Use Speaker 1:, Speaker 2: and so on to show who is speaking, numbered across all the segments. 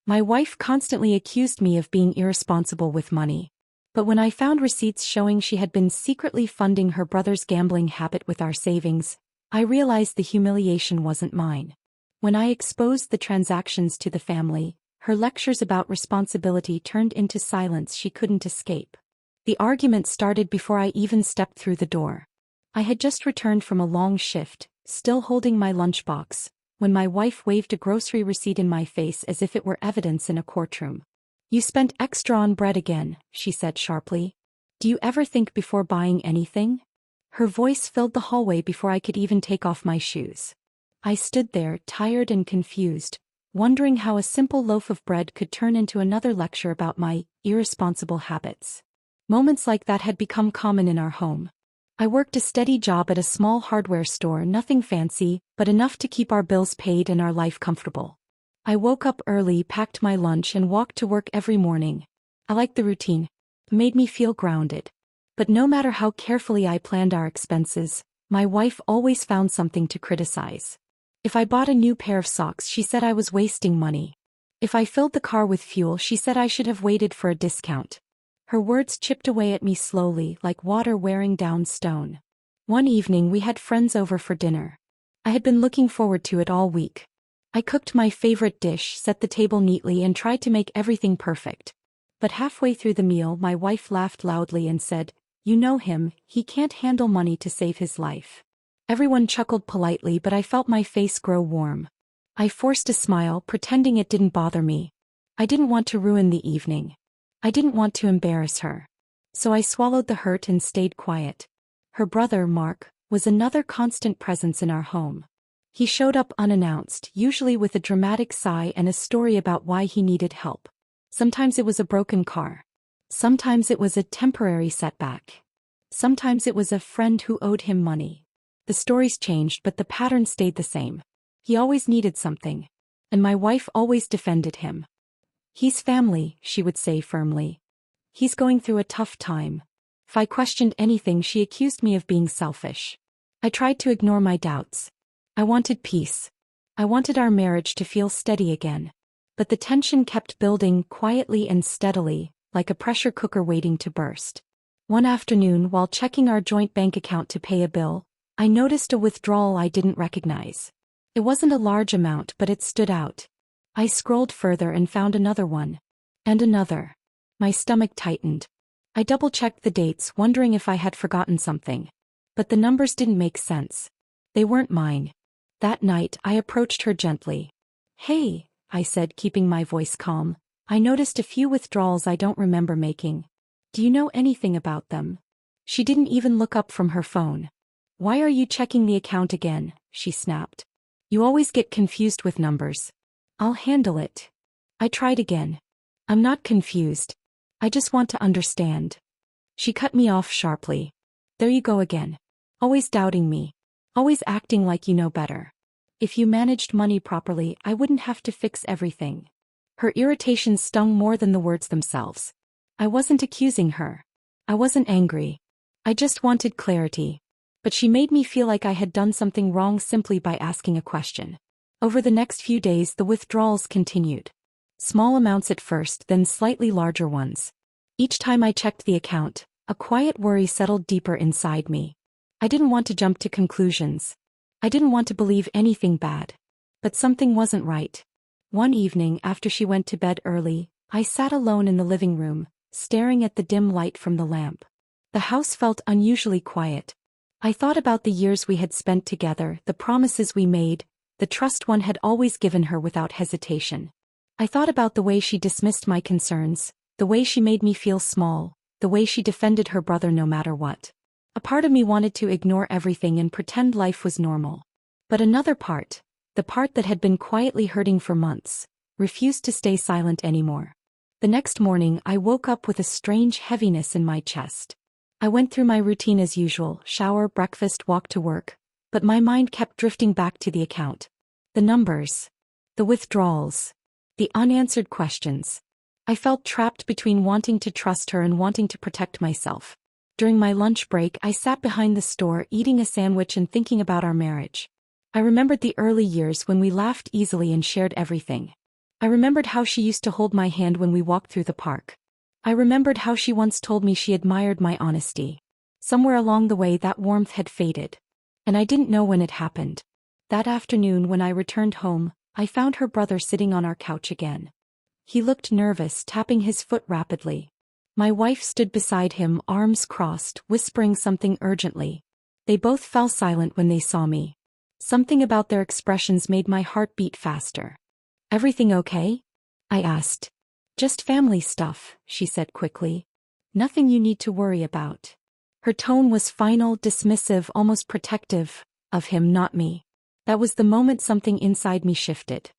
Speaker 1: My wife constantly accused me of being irresponsible with money. But when I found receipts showing she had been secretly funding her brother's gambling habit with our savings, I realized the humiliation wasn't mine. When I exposed the transactions to the family, her lectures about responsibility turned into silence she couldn't escape. The argument started before I even stepped through the door. I had just returned from a long shift, still holding my lunchbox, when my wife waved a grocery receipt in my face as if it were evidence in a courtroom. "You spent extra on bread again," she said sharply. "Do you ever think before buying anything?" Her voice filled the hallway before I could even take off my shoes. I stood there, tired and confused, wondering how a simple loaf of bread could turn into another lecture about my irresponsible habits. Moments like that had become common in our home. I worked a steady job at a small hardware store, nothing fancy, but enough to keep our bills paid and our life comfortable. I woke up early, packed my lunch and walked to work every morning. I liked the routine. It made me feel grounded. But no matter how carefully I planned our expenses, my wife always found something to criticize. If I bought a new pair of socks, she said I was wasting money. If I filled the car with fuel, she said I should have waited for a discount. Her words chipped away at me slowly, like water wearing down stone. One evening we had friends over for dinner. I had been looking forward to it all week. I cooked my favorite dish, set the table neatly and tried to make everything perfect. But halfway through the meal my wife laughed loudly and said, "You know him, he can't handle money to save his life." Everyone chuckled politely, but I felt my face grow warm. I forced a smile, pretending it didn't bother me. I didn't want to ruin the evening. I didn't want to embarrass her. So I swallowed the hurt and stayed quiet. Her brother, Mark, was another constant presence in our home. He showed up unannounced, usually with a dramatic sigh and a story about why he needed help. Sometimes it was a broken car. Sometimes it was a temporary setback. Sometimes it was a friend who owed him money. The stories changed, but the pattern stayed the same. He always needed something. And my wife always defended him. "He's family," she would say firmly. "He's going through a tough time." If I questioned anything, she accused me of being selfish. I tried to ignore my doubts. I wanted peace. I wanted our marriage to feel steady again. But the tension kept building, quietly and steadily, like a pressure cooker waiting to burst. One afternoon, while checking our joint bank account to pay a bill, I noticed a withdrawal I didn't recognize. It wasn't a large amount, but it stood out. I scrolled further and found another one. And another. My stomach tightened. I double-checked the dates, wondering if I had forgotten something. But the numbers didn't make sense. They weren't mine. That night, I approached her gently. "Hey," I said, keeping my voice calm. "I noticed a few withdrawals I don't remember making. Do you know anything about them?" She didn't even look up from her phone. "Why are you checking the account again?" she snapped. "You always get confused with numbers." "I'll handle it." I tried again. "I'm not confused. I just want to understand." She cut me off sharply. "There you go again. Always doubting me. Always acting like you know better. If you managed money properly, I wouldn't have to fix everything." Her irritation stung more than the words themselves. I wasn't accusing her. I wasn't angry. I just wanted clarity. But she made me feel like I had done something wrong simply by asking a question. Over the next few days, the withdrawals continued. Small amounts at first, then slightly larger ones. Each time I checked the account, a quiet worry settled deeper inside me. I didn't want to jump to conclusions. I didn't want to believe anything bad. But something wasn't right. One evening, after she went to bed early, I sat alone in the living room, staring at the dim light from the lamp. The house felt unusually quiet. I thought about the years we had spent together, the promises we made, the trust one had always given her without hesitation. I thought about the way she dismissed my concerns, the way she made me feel small, the way she defended her brother no matter what. A part of me wanted to ignore everything and pretend life was normal. But another part, the part that had been quietly hurting for months, refused to stay silent anymore. The next morning I woke up with a strange heaviness in my chest. I went through my routine as usual, shower, breakfast, walk to work, but my mind kept drifting back to the account. The numbers. The withdrawals. The unanswered questions. I felt trapped between wanting to trust her and wanting to protect myself. During my lunch break, I sat behind the store eating a sandwich and thinking about our marriage. I remembered the early years when we laughed easily and shared everything. I remembered how she used to hold my hand when we walked through the park. I remembered how she once told me she admired my honesty. Somewhere along the way that warmth had faded. And I didn't know when it happened. That afternoon when I returned home, I found her brother sitting on our couch again. He looked nervous, tapping his foot rapidly. My wife stood beside him, arms crossed, whispering something urgently. They both fell silent when they saw me. Something about their expressions made my heart beat faster. "Everything okay?" I asked. "Just family stuff," she said quickly. "Nothing you need to worry about." Her tone was final, dismissive, almost protective, of him, not me. That was the moment something inside me shifted.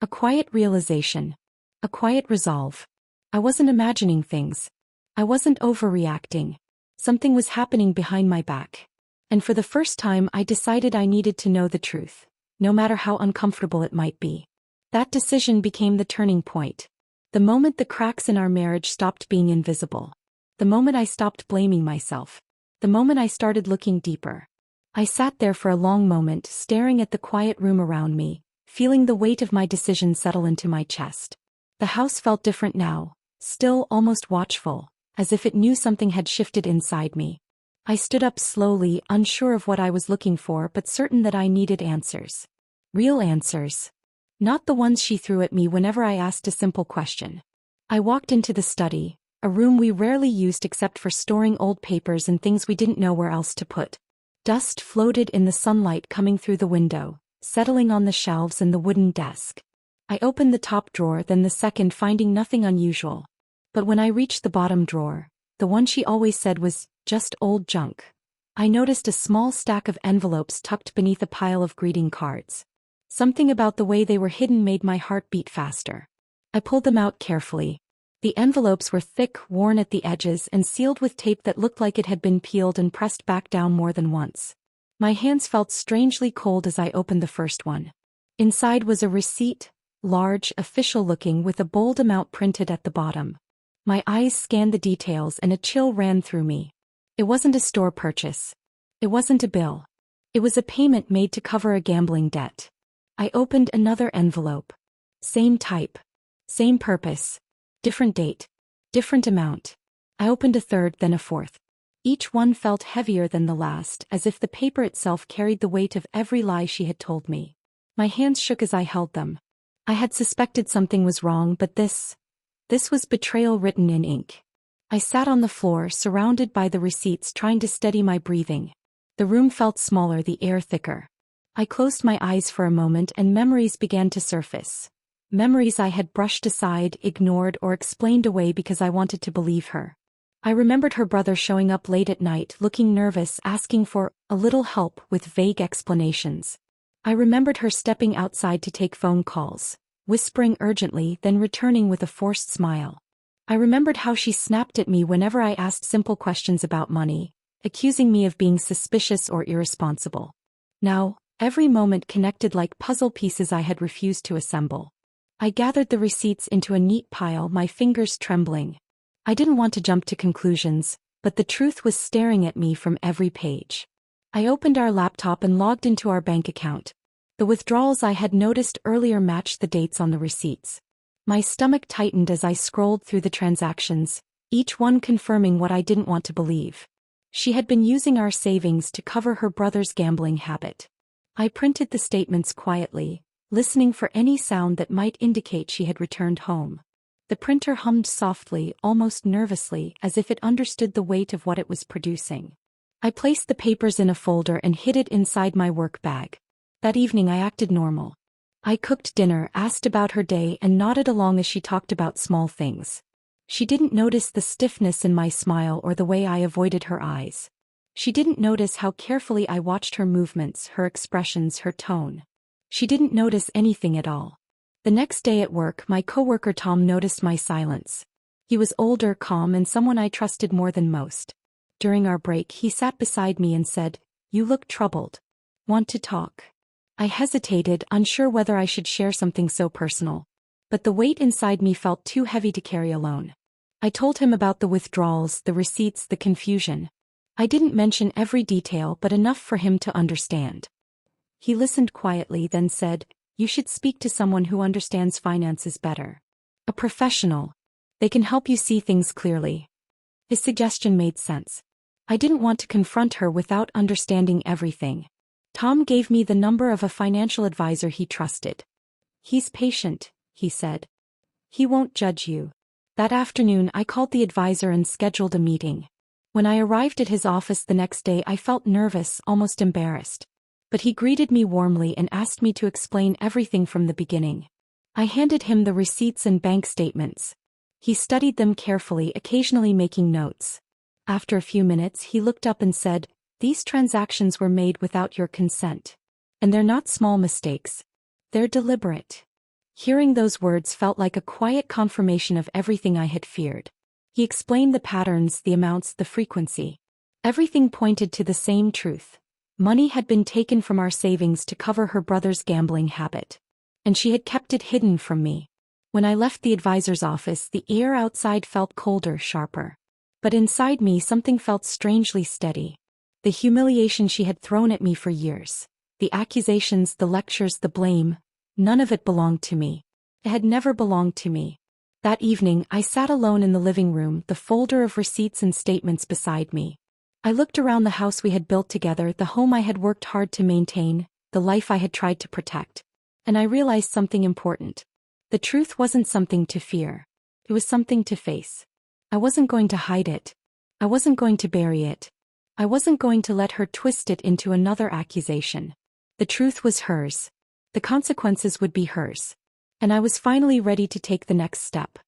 Speaker 1: A quiet realization. A quiet resolve. I wasn't imagining things. I wasn't overreacting. Something was happening behind my back. And for the first time I decided I needed to know the truth, no matter how uncomfortable it might be. That decision became the turning point. The moment the cracks in our marriage stopped being invisible. The moment I stopped blaming myself. The moment I started looking deeper. I sat there for a long moment, staring at the quiet room around me, feeling the weight of my decision settle into my chest. The house felt different now, still, almost watchful, as if it knew something had shifted inside me. I stood up slowly, unsure of what I was looking for but certain that I needed answers. Real answers. Not the ones she threw at me whenever I asked a simple question. I walked into the study, a room we rarely used except for storing old papers and things we didn't know where else to put. Dust floated in the sunlight coming through the window, settling on the shelves and the wooden desk. I opened the top drawer, then the second, finding nothing unusual. But when I reached the bottom drawer, the one she always said was just old junk, I noticed a small stack of envelopes tucked beneath a pile of greeting cards. Something about the way they were hidden made my heart beat faster. I pulled them out carefully. The envelopes were thick, worn at the edges, and sealed with tape that looked like it had been peeled and pressed back down more than once. My hands felt strangely cold as I opened the first one. Inside was a receipt, large, official-looking, with a bold amount printed at the bottom. My eyes scanned the details and a chill ran through me. It wasn't a store purchase. It wasn't a bill. It was a payment made to cover a gambling debt. I opened another envelope. Same type. Same purpose. Different date. Different amount. I opened a third, then a fourth. Each one felt heavier than the last, as if the paper itself carried the weight of every lie she had told me. My hands shook as I held them. I had suspected something was wrong, but this was betrayal written in ink. I sat on the floor, surrounded by the receipts, trying to steady my breathing. The room felt smaller, the air thicker. I closed my eyes for a moment and memories began to surface. Memories I had brushed aside, ignored, or explained away because I wanted to believe her. I remembered her brother showing up late at night, looking nervous, asking for a little help with vague explanations. I remembered her stepping outside to take phone calls, whispering urgently, then returning with a forced smile. I remembered how she snapped at me whenever I asked simple questions about money, accusing me of being suspicious or irresponsible. Now, every moment connected like puzzle pieces I had refused to assemble. I gathered the receipts into a neat pile, my fingers trembling. I didn't want to jump to conclusions, but the truth was staring at me from every page. I opened our laptop and logged into our bank account. The withdrawals I had noticed earlier matched the dates on the receipts. My stomach tightened as I scrolled through the transactions, each one confirming what I didn't want to believe. She had been using our savings to cover her brother's gambling habit. I printed the statements quietly, listening for any sound that might indicate she had returned home. The printer hummed softly, almost nervously, as if it understood the weight of what it was producing. I placed the papers in a folder and hid it inside my work bag. That evening I acted normal. I cooked dinner, asked about her day, and nodded along as she talked about small things. She didn't notice the stiffness in my smile or the way I avoided her eyes. She didn't notice how carefully I watched her movements, her expressions, her tone. She didn't notice anything at all. The next day at work, my coworker Tom noticed my silence. He was older, calm, and someone I trusted more than most. During our break, he sat beside me and said, "You look troubled. Want to talk?" I hesitated, unsure whether I should share something so personal. But the weight inside me felt too heavy to carry alone. I told him about the withdrawals, the receipts, the confusion. I didn't mention every detail, but enough for him to understand. He listened quietly, then said, You should speak to someone who understands finances better. A professional. They can help you see things clearly. His suggestion made sense. I didn't want to confront her without understanding everything. Tom gave me the number of a financial advisor he trusted. He's patient, he said. He won't judge you. That afternoon I called the advisor and scheduled a meeting. When I arrived at his office the next day I felt nervous, almost embarrassed. But he greeted me warmly and asked me to explain everything from the beginning. I handed him the receipts and bank statements. He studied them carefully, occasionally making notes. After a few minutes he looked up and said, "These transactions were made without your consent. And they're not small mistakes. They're deliberate." Hearing those words felt like a quiet confirmation of everything I had feared. He explained the patterns, the amounts, the frequency. Everything pointed to the same truth. Money had been taken from our savings to cover her brother's gambling habit. And she had kept it hidden from me. When I left the advisor's office, the air outside felt colder, sharper. But inside me something felt strangely steady. The humiliation she had thrown at me for years. The accusations, the lectures, the blame. None of it belonged to me. It had never belonged to me. That evening, I sat alone in the living room, the folder of receipts and statements beside me. I looked around the house we had built together, the home I had worked hard to maintain, the life I had tried to protect. And I realized something important. The truth wasn't something to fear. It was something to face. I wasn't going to hide it. I wasn't going to bury it. I wasn't going to let her twist it into another accusation. The truth was hers. The consequences would be hers. And I was finally ready to take the next step.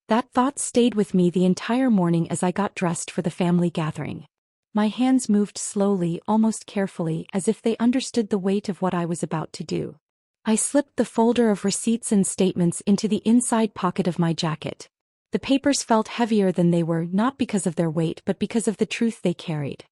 Speaker 1: That thought stayed with me the entire morning as I got dressed for the family gathering. My hands moved slowly, almost carefully, as if they understood the weight of what I was about to do. I slipped the folder of receipts and statements into the inside pocket of my jacket. The papers felt heavier than they were, not because of their weight but because of the truth they carried.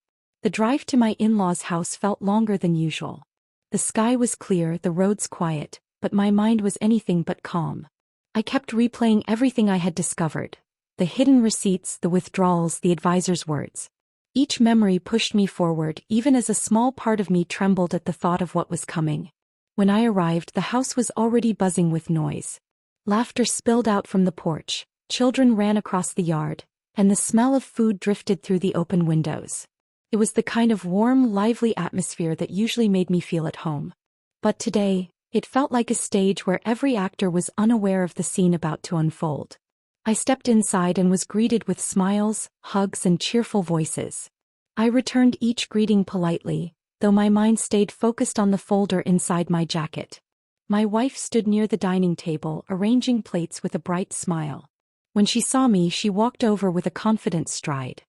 Speaker 1: The drive to my in-laws' house felt longer than usual. The sky was clear, the roads quiet, but my mind was anything but calm. I kept replaying everything I had discovered. The hidden receipts, the withdrawals, the advisor's words. Each memory pushed me forward, even as a small part of me trembled at the thought of what was coming. When I arrived, the house was already buzzing with noise. Laughter spilled out from the porch, children ran across the yard, and the smell of food drifted through the open windows. It was the kind of warm, lively atmosphere that usually made me feel at home. But today, it felt like a stage where every actor was unaware of the scene about to unfold. I stepped inside and was greeted with smiles, hugs, and cheerful voices. I returned each greeting politely, though my mind stayed focused on the folder inside my jacket. My wife stood near the dining table, arranging plates with a bright smile. When she saw me, she walked over with a confident stride.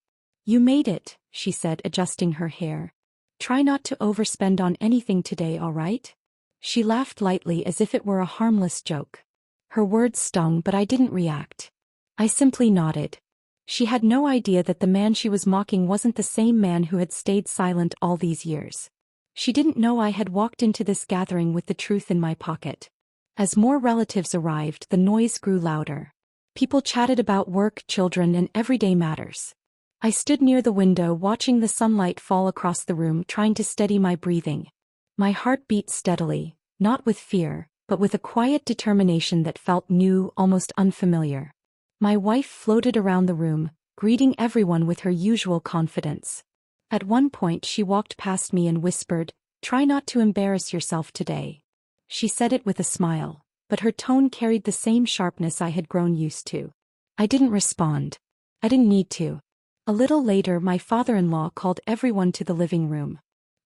Speaker 1: "You made it," she said, adjusting her hair. "Try not to overspend on anything today, all right?" She laughed lightly as if it were a harmless joke. Her words stung, but I didn't react. I simply nodded. She had no idea that the man she was mocking wasn't the same man who had stayed silent all these years. She didn't know I had walked into this gathering with the truth in my pocket. As more relatives arrived, the noise grew louder. People chatted about work, children, and everyday matters. I stood near the window watching the sunlight fall across the room, trying to steady my breathing. My heart beat steadily, not with fear, but with a quiet determination that felt new, almost unfamiliar. My wife floated around the room, greeting everyone with her usual confidence. At one point she walked past me and whispered, "Try not to embarrass yourself today." She said it with a smile, but her tone carried the same sharpness I had grown used to. I didn't respond. I didn't need to. A little later my father-in-law called everyone to the living room.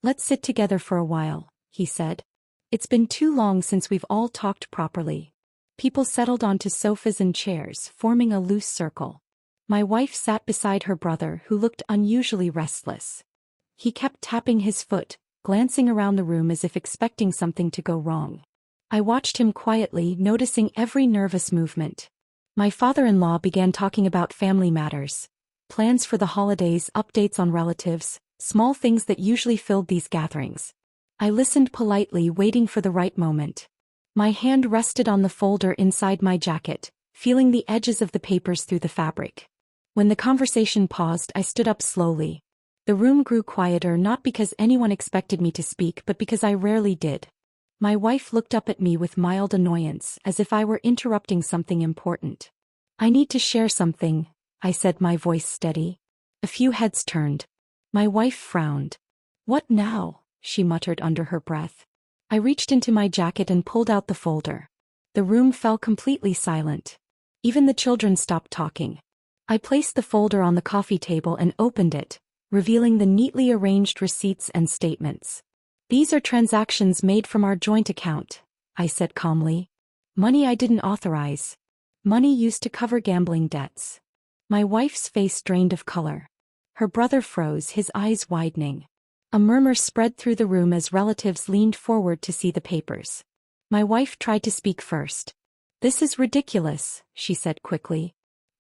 Speaker 1: "Let's sit together for a while," he said. "It's been too long since we've all talked properly." People settled onto sofas and chairs, forming a loose circle. My wife sat beside her brother, who looked unusually restless. He kept tapping his foot, glancing around the room as if expecting something to go wrong. I watched him quietly, noticing every nervous movement. My father-in-law began talking about family matters. Plans for the holidays, updates on relatives, small things that usually filled these gatherings. I listened politely, waiting for the right moment. My hand rested on the folder inside my jacket, feeling the edges of the papers through the fabric. When the conversation paused, I stood up slowly. The room grew quieter not because anyone expected me to speak but because I rarely did. My wife looked up at me with mild annoyance as if I were interrupting something important. "I need to share something," I said, my voice steady. A few heads turned. My wife frowned. "What now?" she muttered under her breath. I reached into my jacket and pulled out the folder. The room fell completely silent. Even the children stopped talking. I placed the folder on the coffee table and opened it, revealing the neatly arranged receipts and statements. "These are transactions made from our joint account," I said calmly. "Money I didn't authorize. Money used to cover gambling debts." My wife's face drained of color. Her brother froze, his eyes widening. A murmur spread through the room as relatives leaned forward to see the papers. My wife tried to speak first. "This is ridiculous," she said quickly.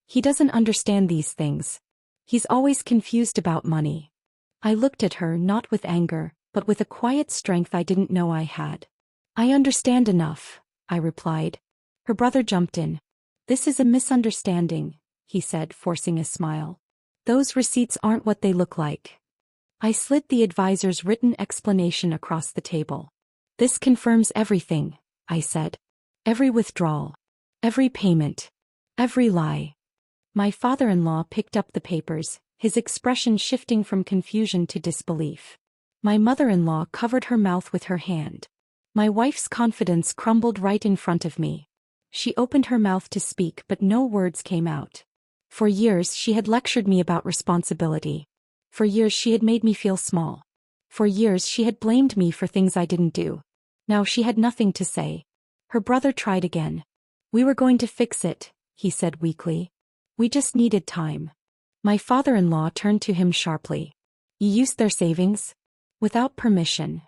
Speaker 1: "He doesn't understand these things. He's always confused about money." I looked at her not with anger, but with a quiet strength I didn't know I had. "I understand enough," I replied. Her brother jumped in. "This is a misunderstanding," he said, forcing a smile. "Those receipts aren't what they look like." I slid the advisor's written explanation across the table. "This confirms everything," I said. "Every withdrawal. Every payment. Every lie." My father-in-law picked up the papers, his expression shifting from confusion to disbelief. My mother-in-law covered her mouth with her hand. My wife's confidence crumbled right in front of me. She opened her mouth to speak but no words came out. For years she had lectured me about responsibility. For years she had made me feel small. For years she had blamed me for things I didn't do. Now she had nothing to say. Her brother tried again. "We were going to fix it," he said weakly. "We just needed time." My father-in-law turned to him sharply. "You used their savings? Without permission."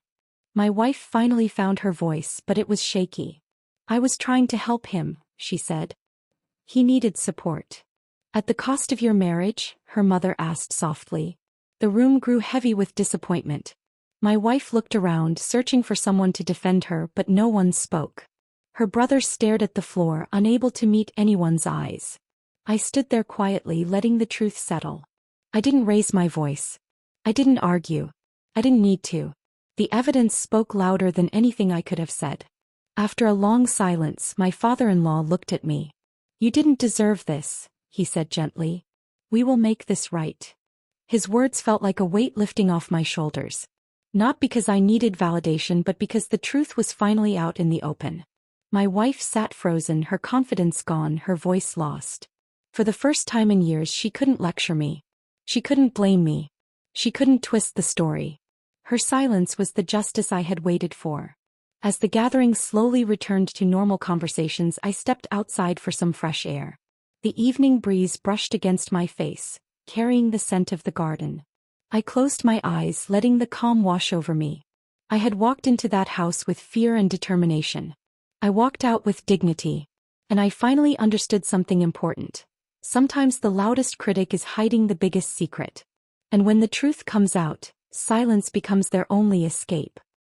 Speaker 1: My wife finally found her voice, but it was shaky. "I was trying to help him," she said. "He needed support." "At the cost of your marriage?" her mother asked softly. The room grew heavy with disappointment. My wife looked around, searching for someone to defend her, but no one spoke. Her brother stared at the floor, unable to meet anyone's eyes. I stood there quietly, letting the truth settle. I didn't raise my voice. I didn't argue. I didn't need to. The evidence spoke louder than anything I could have said. After a long silence, my father-in-law looked at me. "You didn't deserve this," he said gently. "We will make this right." His words felt like a weight lifting off my shoulders. Not because I needed validation but because the truth was finally out in the open. My wife sat frozen, her confidence gone, her voice lost. For the first time in years she couldn't lecture me. She couldn't blame me. She couldn't twist the story. Her silence was the justice I had waited for. As the gathering slowly returned to normal conversations, I stepped outside for some fresh air. The evening breeze brushed against my face, carrying the scent of the garden. I closed my eyes, letting the calm wash over me. I had walked into that house with fear and determination. I walked out with dignity. And I finally understood something important. Sometimes the loudest critic is hiding the biggest secret. And when the truth comes out, silence becomes their only escape.